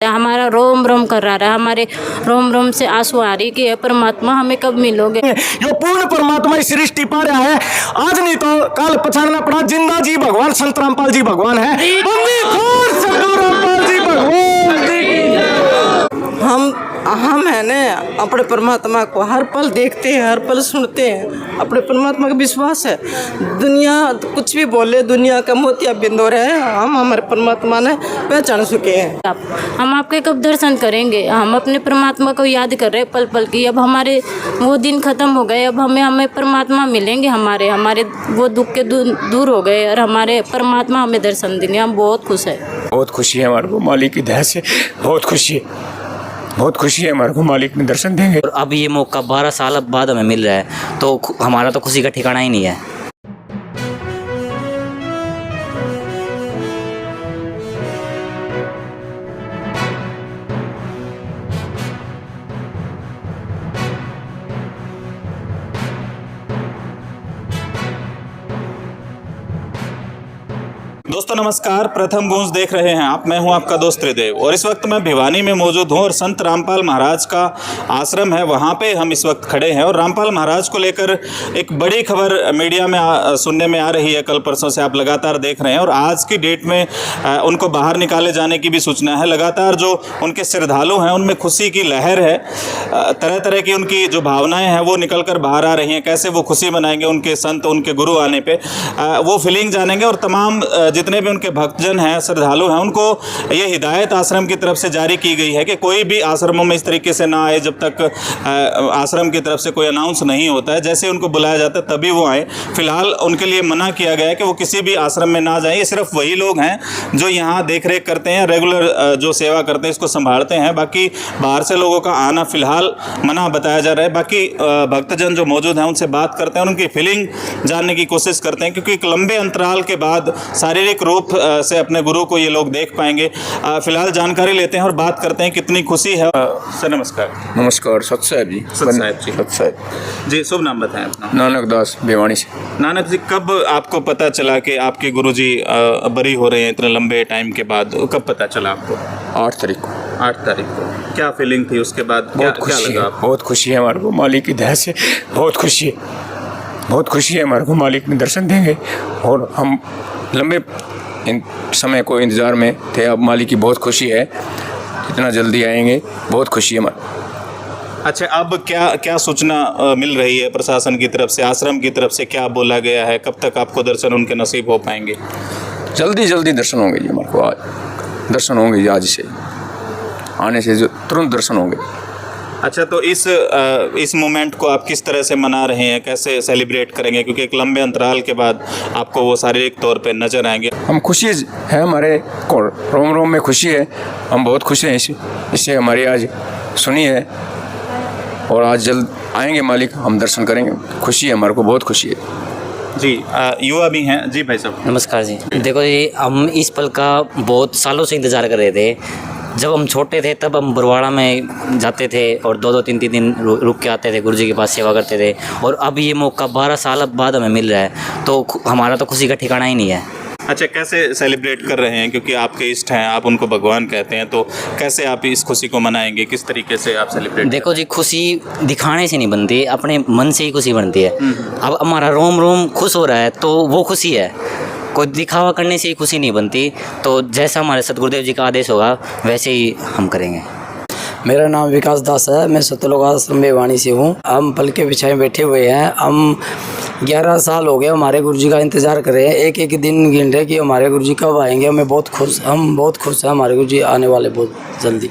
हमारा रोम रोम कर रहा है, हमारे रोम रोम से आंसू आ रही कि हे परमात्मा हमें कब मिलोगे। जो पूर्ण परमात्मा इस सृष्टि पा रहा है, आज नहीं तो कल पछाड़ना पड़ा। जिंदा जी भगवान संत रामपाल जी भगवान है। बंदी खोर सद्गुरु रामपाल जी भगवान जी। हम है ना अपने परमात्मा को हर पल देखते हैं, हर पल सुनते हैं। अपने परमात्मा का विश्वास है। दुनिया कुछ भी बोले, दुनिया का मोतिया बिंदु है, हम हमारे परमात्मा ने पहचान चुके हैं। हम आपके कब दर्शन करेंगे? हम अपने परमात्मा को याद कर रहे हैं पल पल की। अब हमारे वो दिन खत्म हो गए, अब हमें परमात्मा मिलेंगे। हमारे वो दुख के दूर हो गए और हमारे परमात्मा हमें दर्शन देंगे। हम बहुत खुश है, बहुत खुशी है हमारे को मालिक की दया से। बहुत खुशी है, बहुत खुशी है हमारे को मालिक ने दर्शन देंगे। और अब ये मौका 12 साल बाद हमें मिल रहा है, तो हमारा तो खुशी का ठिकाना ही नहीं है। दोस्तों नमस्कार, प्रथम गूंज देख रहे हैं आप। मैं हूं आपका दोस्त त्रिदेव और इस वक्त मैं भिवानी में मौजूद हूं और संत रामपाल महाराज का आश्रम है, वहां पे हम इस वक्त खड़े हैं। और रामपाल महाराज को लेकर एक बड़ी खबर मीडिया में सुनने में आ रही है। कल परसों से आप लगातार देख रहे हैं और आज की डेट में उनको बाहर निकाले जाने की भी सूचना है। लगातार जो उनके श्रद्धालु हैं उनमें खुशी की लहर है। तरह तरह की उनकी जो भावनाएँ हैं वो निकल कर बाहर आ रही हैं। कैसे वो खुशी मनाएंगे उनके संत, उनके गुरु आने पर, वो फीलिंग जानेंगे। और तमाम जितने भी उनके भक्तजन हैं, श्रद्धालु हैं, उनको ये हिदायत आश्रम की तरफ से जारी की गई है कि कोई भी आश्रमों में इस तरीके से ना आए जब तक आश्रम की तरफ से कोई अनाउंस नहीं होता है। जैसे उनको बुलाया जाता है तभी वो आए। फिलहाल उनके लिए मना किया गया है कि वो किसी भी आश्रम में ना जाएं। ये सिर्फ वही लोग हैं जो यहाँ देख रेख करते हैं, रेगुलर जो सेवा करते हैं, इसको संभालते हैं। बाकी बाहर से लोगों का आना फिलहाल मना बताया जा रहा है। बाकी भक्तजन जो मौजूद हैं उनसे बात करते हैं, उनकी फीलिंग जानने की कोशिश करते हैं, क्योंकि एक लंबे अंतराल के बाद शारीरिक रूप से अपने गुरु को ये लोग देख पाएंगे। फिलहाल जानकारी लेते हैं और बात करते हैं कितनी खुशी है। सर नमस्कार। नमस्कार। सत साहब जी। सत साहब जी। सत साहब जी, शुभ नाम बताएं अपना। नानक दास भिवानी से। नानक जी, कब आपको पता चला कि आपके गुरु जी बरी हो रहे हैं इतने लंबे टाइम के बाद? कब पता चला आपको? 8 तारीख को। 8 तारीख को। क्या फीलिंग थी उसके बाद? बहुत खुशी है, बहुत खुशी है हमारे को मालिक की दया से। बहुत खुशी है, बहुत खुशी है हमारे को मालिक ने दर्शन देंगे। और हम लंबे समय को इंतज़ार में थे। अब मालिक की बहुत खुशी है, इतना जल्दी आएंगे, बहुत खुशी है हमारी। अच्छा, अब क्या सूचना मिल रही है प्रशासन की तरफ से, आश्रम की तरफ से? क्या बोला गया है? कब तक आपको दर्शन उनके नसीब हो पाएंगे? जल्दी दर्शन होंगे जी हमारे को। आज दर्शन होंगे जी, आज से आने से जो तुरंत दर्शन होंगे। अच्छा, तो इस मोमेंट को आप किस तरह से मना रहे हैं, कैसे सेलिब्रेट करेंगे? क्योंकि एक लंबे अंतराल के बाद आपको वो शारीरिक तौर पे नज़र आएंगे। हम खुशी है, हमारे को रोम रोम में खुशी है। हम बहुत खुश हैं इससे हमारी आज सुनी है और आज जल्द आएंगे मालिक, हम दर्शन करेंगे। खुशी है हमारे को, बहुत खुशी है जी। युवा भी हैं जी। भाई साहब नमस्कार जी। देखो जी, हम इस पल का बहुत सालों से इंतज़ार कर रहे थे। जब हम छोटे थे तब हम बरवाड़ा में जाते थे और 2-2 3-3 दिन रुक के आते थे, गुरुजी के पास सेवा करते थे। और अब ये मौका 12 साल बाद हमें मिल रहा है, तो हमारा तो खुशी का ठिकाना ही नहीं है। अच्छा, कैसे सेलिब्रेट कर रहे हैं? क्योंकि आपके इष्ट हैं, आप उनको भगवान कहते हैं, तो कैसे आप इस खुशी को मनाएंगे? किस तरीके से आप सेलिब्रेट? देखो जी, खुशी दिखाने से नहीं बनती, अपने मन से ही खुशी बनती है। अब हमारा रोम रोम खुश हो रहा है तो वो खुशी है, कोई दिखावा करने से ही खुशी नहीं बनती। तो जैसा हमारे सतगुरुदेव जी का आदेश होगा वैसे ही हम करेंगे। मेरा नाम विकास दास है, मैं सतलोक आश्रम भिवानी से हूँ। हम पल के बिछाए बैठे हुए हैं। हम 11 साल हो गए हमारे गुरुजी का इंतज़ार कर रहे हैं। एक एक दिन गिन रहे कि हमारे गुरुजी कब आएंगे। हम बहुत खुश हैं, हमारे गुरुजी आने वाले बहुत जल्दी।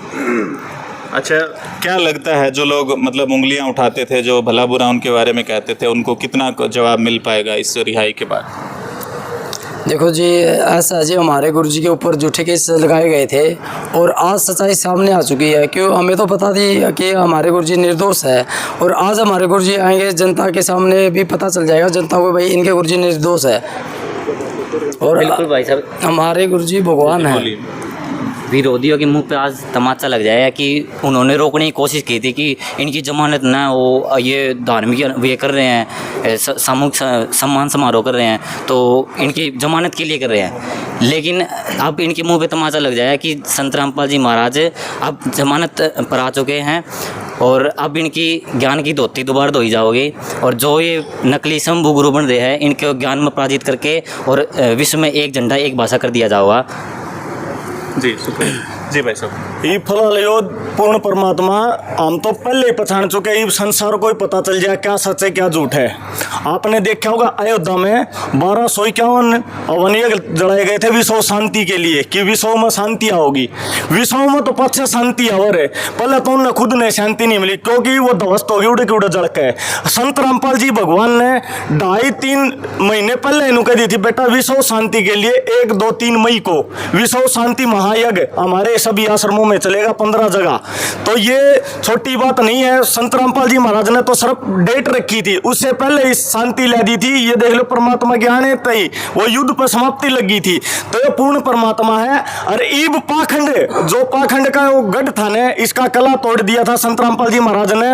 अच्छा, क्या लगता है जो लोग मतलब उंगलियां उठाते थे, जो भला बुरा उनके बारे में कहते थे, उनको कितना जवाब मिल पाएगा इस रिहाई के बाद? देखो जी, ऐसा जी हमारे गुरुजी के ऊपर झूठे केस लगाए गए थे और आज सच्चाई सामने आ चुकी है। क्यों? हमें तो पता थी कि हमारे गुरुजी निर्दोष है और आज हमारे गुरुजी आएंगे, जनता के सामने भी पता चल जाएगा जनता को भाई इनके गुरुजी निर्दोष है। और बिल्कुल भाई साहब, हमारे गुरुजी भगवान है। विरोधियों के मुंह पे आज तमाचा लग जाएगा कि उन्होंने रोकने की कोशिश की थी कि इनकी जमानत ना हो, ये धार्मिक ये कर रहे हैं, सामूहिक सम्मान समारोह कर रहे हैं, तो इनकी जमानत के लिए कर रहे हैं। लेकिन अब इनके मुंह पे तमाचा लग जाएगा कि संत रामपाल जी महाराज अब जमानत पर आ चुके हैं और अब इनकी ज्ञान की धोती दोबारा धोई जाओगी, और जो ये नकली शंभू गुरु बन रहे हैं इनके ज्ञान में पराजित करके और विश्व में एक झंडा एक भाषा कर दिया जाएगा। जी शुक्रिया। जी भाई साहब। ये फलाल यो पूर्ण परमात्मा हम तो पहले ही पहचान चुके, ये संसार को ही पता चल जाए क्या सच है क्या झूठ है। आपने देखा होगा अयोध्या में 1251 अवनियक जलाए गए थे विश्व शांति के लिए कि विश्व में शांति आओगी। विश्व में तो पक्ष शांति और है, पहले तो उन्हें खुद ने शांति नहीं मिली क्योंकि वो ध्वस्त हो गई, उड़े के उड़े जड़ के। संत रामपाल जी भगवान ने 2.5-3 महीने पहले इन्हों कह दी थी बेटा विश्व शांति के लिए 1, 2, 3 मई को विश्व शांति महायज्ञ हमारे सभी आश्रमों में चलेगा 15 जगह। तो ये छोटी बात नहीं है। संत रामपाल जी महाराज ने तो सिर्फ डेट रखी थी, उससे पहले ही शांति ला दी थी। ये देख लो परमात्मा के आने तय वो युद्ध पर समाप्ति लगी थी। तो ये पूर्ण परमात्मा है। और ईब पाखंड, जो पाखंड का वो गढ़ था ने इसका कला तोड़ दिया था संत रामपाल जी महाराज ने,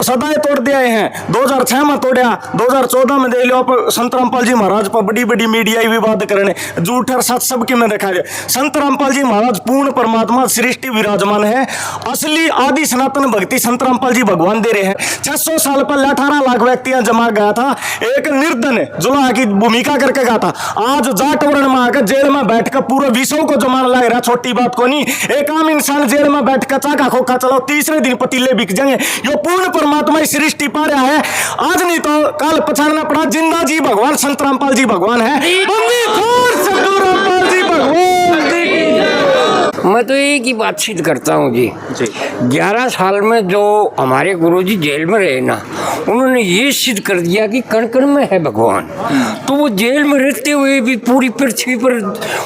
सदाए तोड़ दिए हैं। 2006 में तोड़ा, 2014 में देख लो आप संत रामपाल जी महाराज पर बड़ी बड़ी मीडिया विवाद करने, झूठ और सच सबके में देखा जाए। संत रामपाल जी महाराज पूर्ण परमात्मा सृष्टि विराजमान है। असली आदि सनातन भक्ति संत रामपाल जी भगवान दे रहे हैं। 600 साल पहले 18 लाख व्यक्तियां जमा गया था, एक निर्धन जुलाहा की भूमिका करके गया था। आज जाट वर्ण में आकर जेल में बैठकर पूरे विश्व को जमान लग रहा, छोटी बात को नहीं। एक आम इंसान जेल में बैठकर चाका खोखा चलाओ, तीसरे दिन पतीले बिक जाएंगे। ये पूर्ण परमात्मा सृष्टि पा रहा है। आज नहीं तो कल पछाड़ना पड़ा, जिंदा जी भगवान संत रामपाल जी भगवान है। सद्गुरु रामपाल जी भगवान जी। मैं तो एक ही बात सिद्ध करता हूँ जी। 11 साल में जो हमारे गुरुजी जेल में रहे ना, उन्होंने ये सिद्ध कर दिया कि कण कण में है भगवान। तो वो जेल में रहते हुए भी पूरी पृथ्वी पर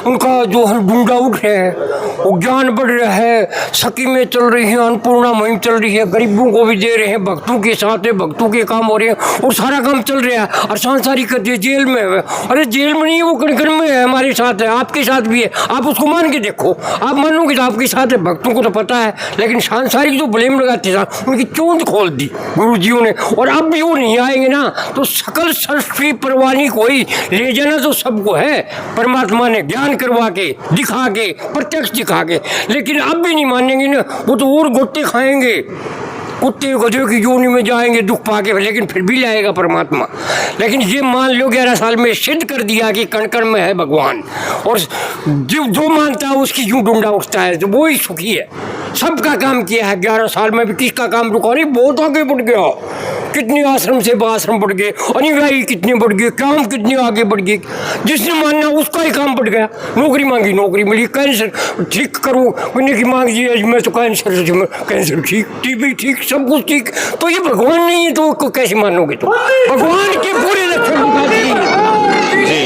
उनका जो है ढूंढा उठ है, वो ज्ञान बढ़ रहा है, सखी में चल रही है, अन्नपूर्णा मुहिम चल रही है, गरीबों को भी दे रहे हैं, भक्तों के साथ है, भक्तों के काम हो रहे हैं और सारा काम चल रहा है। और सांसारिक जेल में है, अरे जेल में नहीं है, वो कण कण में है, हमारे साथ है, आपके साथ भी है। आप उसको मान के देखो, आप मानोगे तो आपके साथ है। भक्तों को तो पता है, लेकिन सांसारिक जो ब्लेम लगाते थे उनकी चोंच खोल दी गुरुजियों ने। और अब भी वो नहीं आएंगे ना तो सकल सृष्टि परवानी कोई ले जाना तो सबको है, परमात्मा ने ज्ञान करवा के दिखा के प्रत्यक्ष दिखा के। लेकिन अब भी नहीं मानेंगे ना, वो तो और गोते खाएंगे, कुत्ते गधे की योनि में जाएंगे दुख पाके, लेकिन फिर भी लाएगा परमात्मा। लेकिन ये मान लो 11 साल में सिद्ध कर दिया कि कण कण में है भगवान, और जो मानता है उसकी यूं ढूंढा उठता है, तो वो ही सुखी है। सबका काम किया है 11 साल में भी, किसका काम रुका नहीं, बहुत आगे बढ़ गया। कितने आश्रम से आश्रम बढ़ गए, अनुयायी कितने बढ़ गए, काम कितने आगे बढ़ गए। जिसने मानना उसका ही काम बढ़ गया। नौकरी मांगी नौकरी मिली, कैंसर ठीक करूँ मैंने की मांग जी, मैं तो कैंसर ठीक, टीबी ठीक, सब कुछ ठीक। तो ये भगवान नहीं है तो कैसे मानोगे? तो भगवान के पूरे लक्षण दिखा दिए। जी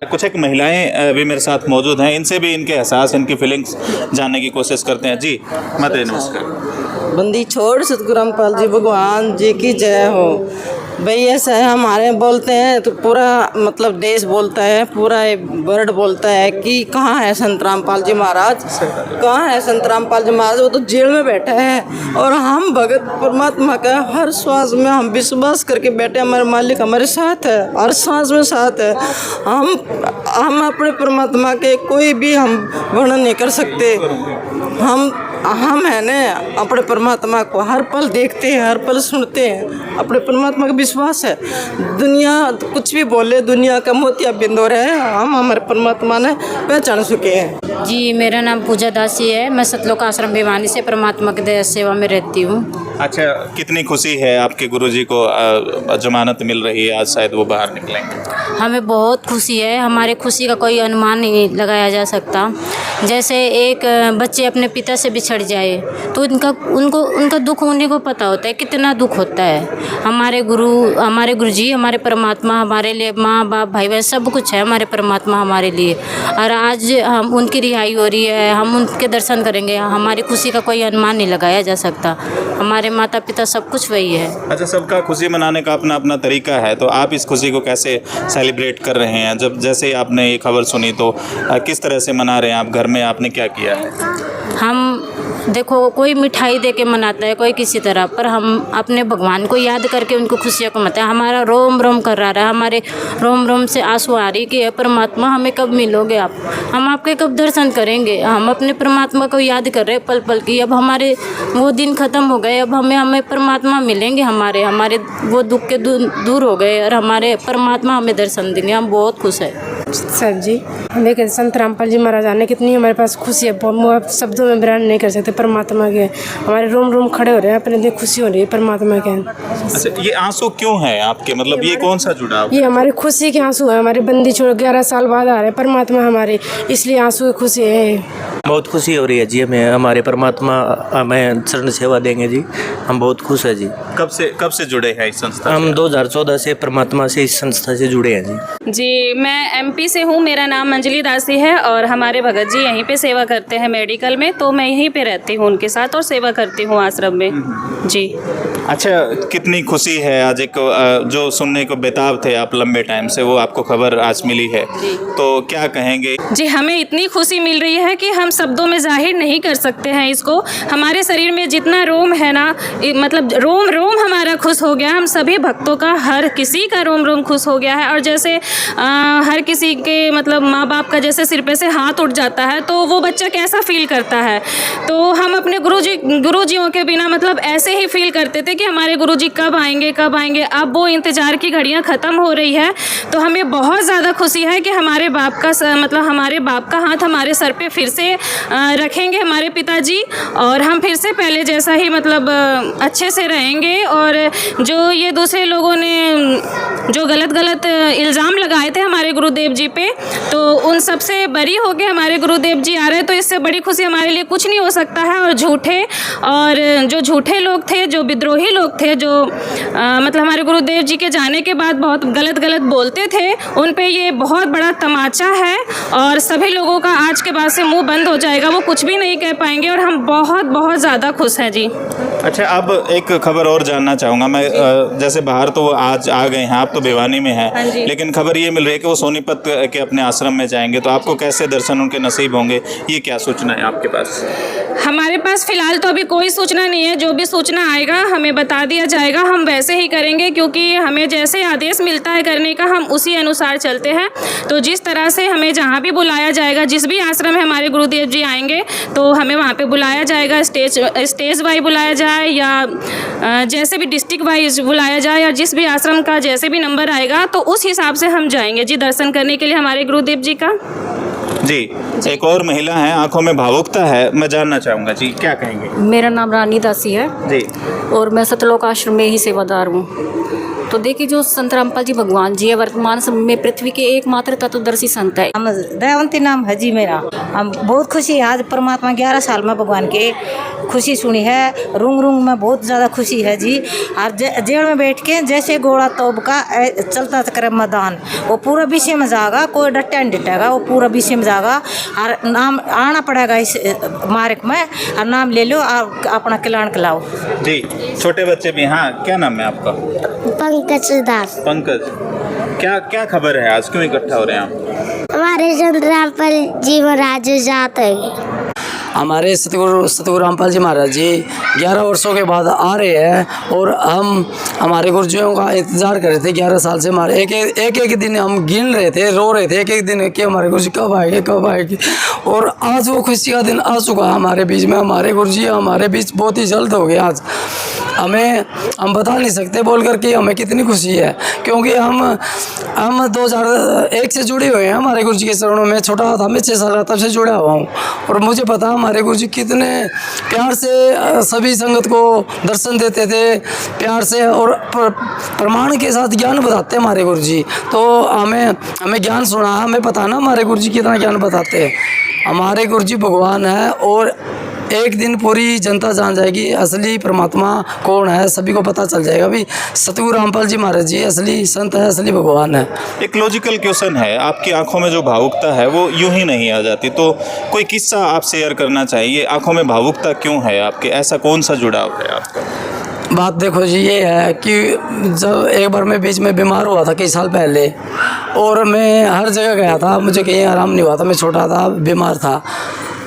कुछ एक महिलाएं भी मेरे साथ मौजूद हैं, इनसे भी इनके एहसास, इनकी फीलिंग्स जानने की कोशिश करते हैं। जी माता नमस्कार। बंदी छोड़ सतगुरु रामपाल जी भगवान जी की जय हो। भाई ऐसा है, हमारे बोलते हैं तो पूरा मतलब देश बोलता है, पूरा वर्ल्ड बोलता है कि कहाँ है संत रामपाल जी महाराज, कहाँ है संत रामपाल जी महाराज। वो तो जेल में बैठा है और हम भगत परमात्मा का हर श्वास में हम विश्वास करके बैठे, हमारे मालिक हमारे साथ है, हर श्वास में साथ है। हम अपने परमात्मा के कोई भी हम वर्णन नहीं कर सकते। हम है ना अपने परमात्मा को हर पल देखते हैं, हर पल सुनते हैं, अपने परमात्मा का विश्वास है। दुनिया कुछ भी बोले, दुनिया का मोतिया बिंदु है, हम हमारे परमात्मा ने पहचान चुके हैं। जी मेरा नाम पूजा दासी है, मैं सतलोक आश्रम भिवानी से परमात्मा की दया सेवा में रहती हूँ। अच्छा, कितनी खुशी है आपके गुरुजी को जमानत मिल रही है, आज शायद वो बाहर निकलेंगे। हमें बहुत खुशी है, हमारे खुशी का कोई अनुमान नहीं लगाया जा सकता। जैसे एक बच्चे अपने पिता से बिछड़ जाए तो उनका दुख उन्हीं को पता होता है, कितना दुख होता है। हमारे गुरुजी, हमारे परमात्मा हमारे लिए, माँ बाप भाई बहन सब कुछ है हमारे परमात्मा हमारे लिए। और आज हम उनकी रिहाई हो रही है, हम उनके दर्शन करेंगे, हमारी खुशी का कोई अनुमान नहीं लगाया जा सकता। हमारे माता पिता सब कुछ वही है। अच्छा, सबका खुशी मनाने का अपना अपना तरीका है, तो आप इस खुशी को कैसे सेलिब्रेट कर रहे हैं? जब जैसे आप आपने ये खबर सुनी तो किस तरह से मना रहे हैं आप घर में, आपने क्या किया है? हम देखो, कोई मिठाई दे के मनाता है, कोई किसी तरह, पर हम अपने भगवान को याद करके उनको खुशियों को मनाते हैं। हमारा रोम रोम कर रहा है, हमारे रोम रोम से आंसू आ रही कि परमात्मा हमें कब मिलोगे आप, हम आपके कब दर्शन करेंगे। हम अपने परमात्मा को याद कर रहे हैं पल पल की। अब हमारे वो दिन ख़त्म हो गए, अब हमें परमात्मा मिलेंगे, हमारे वो दुख के दूर हो गए और हमारे परमात्मा हमें दर्शन देंगे। हम बहुत खुश हैं सर जी। हमें संत रामपाल जी महाराज ने कितनी हमारे पास खुशी है, वो शब्दों में बयान नहीं कर सकते। परमात्मा के हमारे रोम रोम खड़े हो रहे हैं, अपने लिए खुशी हो रही है परमात्मा के। अच्छा, ये आंसू क्यों है आपके, मतलब ये कौन सा जुड़ाव? ये हमारी खुशी के आंसू है। हमारे बंदी छोड़ 11 साल बाद आ रहे हैं परमात्मा हमारे, इसलिए आंसू की खुशी है। बहुत खुशी हो रही है जी हमें, हमारे परमात्मा हमें शरण सेवा देंगे जी, हम बहुत खुश है जी। कब से जुड़े हैं इस संस्था से? हम 2014 से परमात्मा से इस संस्था से जुड़े हैं जी। जी, मैं एमपी से हूँ, मेरा नाम अंजलि दासी है और हमारे भगत जी यहीं पे सेवा करते हैं मेडिकल में, तो मैं यहीं पे रहती हूँ उनके साथ और सेवा करती हूँ आश्रम में जी। अच्छा, कितनी खुशी है आज, एक जो सुनने को बेताब थे आप लंबे टाइम से, वो आपको खबर आज मिली है, तो क्या कहेंगे? जी, हमें इतनी खुशी मिल रही है कि हम शब्दों में जाहिर नहीं कर सकते हैं इसको। हमारे शरीर में जितना रोम है ना, मतलब रोम रोम हमारा खुश हो गया। हम सभी भक्तों का, हर किसी का रोम रोम खुश हो गया है। और जैसे हर किसी के मतलब माँ बाप का जैसे सिर पे से हाथ उठ जाता है, तो वो बच्चा कैसा फील करता है, तो हम अपने गुरुजियों के बिना मतलब ऐसे ही फील करते थे कि हमारे गुरुजी कब आएंगे कब आएंगे। अब वो इंतज़ार की घड़ियां ख़त्म हो रही है, तो हमें बहुत ज़्यादा खुशी है कि हमारे बाप का मतलब हमारे बाप का हाथ हमारे सर पे फिर से रखेंगे हमारे पिताजी, और हम फिर से पहले जैसा ही मतलब अच्छे से रहेंगे। और जो ये दूसरे लोगों ने जो गलत इल्ज़ाम लगाए थे हमारे गुरुदेव जी पे, तो उन सब से बरी हो के हमारे गुरुदेव जी आ रहे हैं, तो इससे बड़ी खुशी हमारे लिए कुछ नहीं हो सकता है। और जो झूठे लोग थे, जो विद्रोही लोग थे, जो मतलब हमारे गुरुदेव जी के जाने के बाद बहुत गलत बोलते थे, उन पे ये बहुत बड़ा तमाचा है और सभी लोगों का आज के बाद से मुंह बंद हो जाएगा, वो कुछ भी नहीं कह पाएंगे और हम बहुत ज़्यादा खुश हैं जी। अच्छा, अब एक खबर और जानना चाहूँगा मैं, जैसे बाहर तो आज आ गए हैं आप, तो भिवानी में हैं, लेकिन खबर ये मिल रही है कि वो सोनीपत के अपने आश्रम में जाएंगे, तो आपको कैसे दर्शन उनके नसीब होंगे, ये क्या सूचना है आपके पास? हमारे पास फ़िलहाल तो अभी कोई सूचना नहीं है, जो भी सूचना आएगा हमें बता दिया जाएगा, हम वैसे ही करेंगे, क्योंकि हमें जैसे आदेश मिलता है करने का हम उसी अनुसार चलते हैं। तो जिस तरह से हमें जहाँ भी बुलाया जाएगा, जिस भी आश्रम में हमारे गुरुदेव जी आएंगे, तो हमें वहाँ पे बुलाया जाएगा, स्टेज वाइज बुलाया जाए या जैसे भी डिस्ट्रिक्ट वाइज बुलाया जाए, या जिस भी आश्रम का जैसे भी नंबर आएगा, तो उस हिसाब से हम जाएंगे जी दर्शन करने के लिए हमारे गुरुदेव जी का। जी, एक और महिला है, आंखों में भावुकता है, मैं जानना चाहूँगा जी, क्या कहेंगे? मेरा नाम रानी दासी है जी, और मैं सतलोक आश्रम में ही सेवादार हूँ। तो देखिए, जो संत रामपाल जी भगवान जी है, वर्तमान समय में पृथ्वी के एकमात्र तत्वदर्शी संत है। हम दयावंती नाम है जी मेरा। हम बहुत खुशी है आज परमात्मा 11 साल में भगवान के खुशी सुनी है। रूंग में बहुत ज़्यादा खुशी है जी। और जेल में बैठ के जैसे घोड़ा तोब का चलता करे मैदान, वो पूरा विषय में जाएगा, कोई डट्टा नहीं डटेगा, वो पूरा विषय में जाएगा। और नाम आना पड़ेगा इस मार्ग में, और नाम ले लो और अपना खिलान खिलाओ जी। छोटे बच्चे भी, हाँ, क्या नाम है आपका? पंकज दास। पंकज, क्या खबर है आज, क्यों इकट्ठा हो रहे हैं आप? हमारे संत रामपाल जी महाराज जाते हैं। हमारे सतगुरु रामपाल जी महाराज जी 11 वर्षों के बाद आ रहे हैं, और हम हमारे गुरुजियों का इंतज़ार कर रहे थे 11 साल से। हमारे एक दिन हम गिन रहे थे, रो रहे थे एक दिन कि हमारे गुरुजी कब आएंगे, और आज वो खुशी का दिन आ चुका हमारे बीच में। हमारे गुरुजी हमारे बीच बहुत ही जल्द हो गए आज। हम बता नहीं सकते बोल कर कि हमें कितनी खुशी है, क्योंकि हम 2001 से जुड़े हुए हैं हमारे गुरुजी के चरणों में। छोटा था मैं, 6 साल का, तब से जुड़ा हुआ हूँ, और मुझे पता हमारे गुरुजी कितने प्यार से सभी संगत को दर्शन देते थे, प्यार से और प्रमाण के साथ ज्ञान बताते हमारे गुरुजी। तो हमें ज्ञान सुना, हमें पता ना हमारे गुरुजी कितना ज्ञान बताते हैं। हमारे गुरुजी भगवान है, और एक दिन पूरी जनता जान जाएगी असली परमात्मा कौन है, सभी को पता चल जाएगा भी सतगुरु रामपाल जी महाराज जी असली संत है, असली भगवान है। एक लॉजिकल क्वेश्चन है, आपकी आंखों में जो भावुकता है वो यूं ही नहीं आ जाती, तो कोई किस्सा आप शेयर करना चाहिए, आंखों में भावुकता क्यों है आपके, ऐसा कौन सा जुड़ाव है आपका? बात देखो जी ये है कि जब एक बार मैं बीच में बीमार हुआ था कई साल पहले, और मैं हर जगह गया था, मुझे कहीं आराम नहीं हुआ था, मैं छोटा था, बीमार था।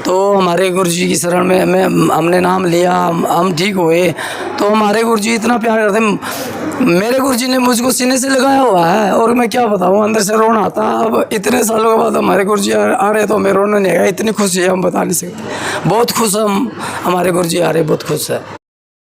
तो हमारे गुरुजी की शरण में हमने नाम लिया, हम ठीक हुए। तो हमारे गुरुजी इतना प्यार करते, मेरे गुरुजी ने मुझको सीने से लगाया हुआ है, और मैं क्या बताऊँ, अंदर से रोना आता। अब इतने सालों के बाद हमारे गुरुजी आ रहे तो मैं रोना नहीं आएगा, इतनी खुशी है हम बता नहीं सकते। बहुत खुश हम, हमारे गुरुजी आ रहे, बहुत खुश है।